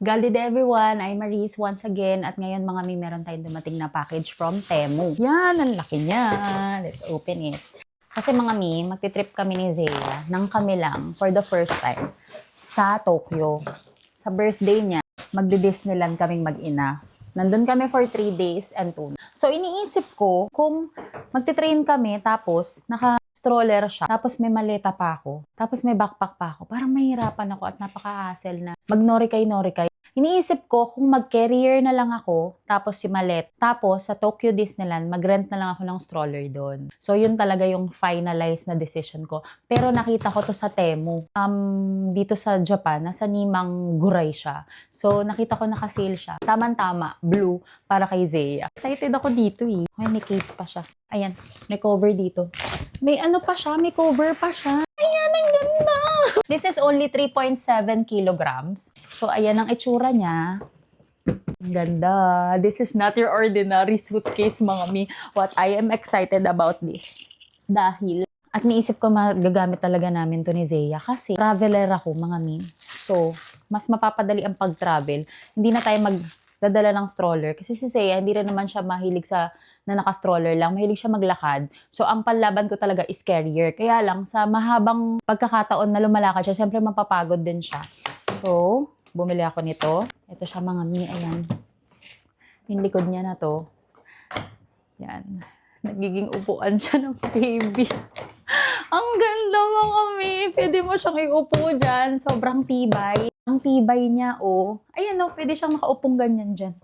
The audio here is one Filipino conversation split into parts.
Good day everyone, I'm Maris once again at ngayon mga mi meron tayong dumating na package from Temu. Yan, ang laki niya. Let's open it. Kasi mga mi, magti-trip kami ni Zea nang kami lang for the first time sa Tokyo. Sa birthday niya, magdi-Disneyland kaming mag-ina. Nandun kami for 3 days and 2 nights. So iniisip ko kung magti-train kami tapos naka-stroller siya. Tapos may maleta pa ako. Tapos may backpack pa ako. Parang mahirapan ako at napaka-hassle na mag-norikay-norikay. Iniisip ko kung mag-carrier na lang ako, tapos si malet. Tapos sa Tokyo Disneyland, mag-rent na lang ako ng stroller doon. So yun talaga yung finalized na decision ko. Pero nakita ko to sa Temu. Dito sa Japan, nasa Nimang Guray siya. So nakita ko naka-sale siya. Tama-tama, blue, para kay Zea. Excited ako dito eh. May case pa siya. Ayan, may cover dito. May ano pa siya, may cover pa siya. Ayan, ang ganda! This is only 3.7 kilograms. So, ayan ang itsura niya. Ang ganda. This is not your ordinary suitcase, mga mi. What I am excited about this. Dahil, at niisip ko magagamit talaga namin to ni Zea kasi traveler ako, mga mi. So, mas mapapadali ang pag-travel. Hindi na tayo magdadala ng stroller. Kasi si Zea, hindi rin naman siya mahilig sa na naka-stroller lang. Mahilig siya maglakad. So, ang panlaban ko talaga is carrier. Kaya lang, sa mahabang pagkakataon na lumalakad siya, syempre mapapagod din siya. So, bumili ako nito. Ito siya mga mi. Ayan. Yung likod niya na to. Yan. Nagiging upuan siya ng baby. Ang ganda mga mi. Pwede mo siyang iupo dyan. Sobrang tibay. Ang tibay niya, oh. Ayan, oh. Pwede siyang makaupong ganyan dyan.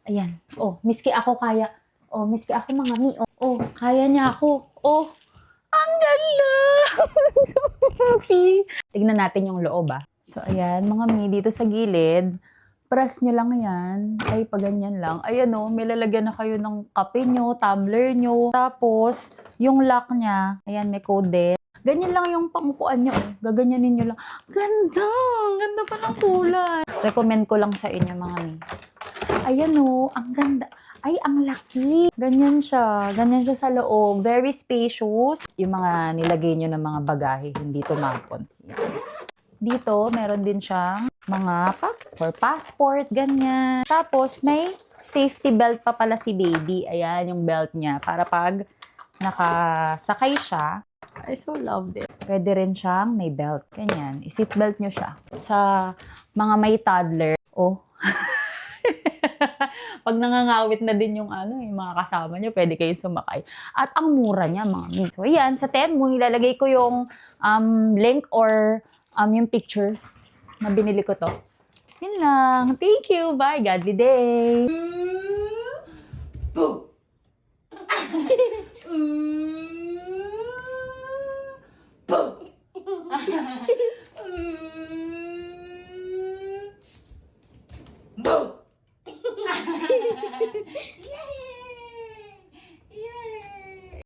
Ayan. Oh, miski ako kaya. Oh, miski ako mga mi. Oh, kaya niya ako. Oh, ang ganda! Tignan natin yung loob, ah. So, ayan, mga mi, dito sa gilid, press nyo lang yan. Ay, paganyan lang. Ayan, oh, may lalagyan na kayo ng kape nyo, tumbler nyo. Tapos, yung lock niya, ayan, may code din. Ganyan lang yung pangupuan nyo. Oh. Gaganyanin nyo lang. Ganda! Ganda pa ng kulay. Recommend ko lang sa inyo, mga mi. Ayan, oh, ang ganda. Ay, ang laki. Ganyan siya. Ganyan siya sa loob. Very spacious. Yung mga nilagay nyo ng mga bagahe, hindi tumapon. Dito, meron din siyang mga pack for passport, ganyan. Tapos, may safety belt pa pala si baby. Ayan, yung belt niya. Para pag nakasakay siya, I so loved it. Pwede rin siyang may belt. Ganyan. I-seat belt nyo siya. Sa mga may toddler, oh, pag nangangawit na din yung yung mga kasama nyo, pwede kayong sumakay. At ang mura niya, mga min. So, ayan, sa Temu, ilalagay ko yung link or yung picture na binili ko to. Yun lang. Thank you. Bye. Godly day. Boom!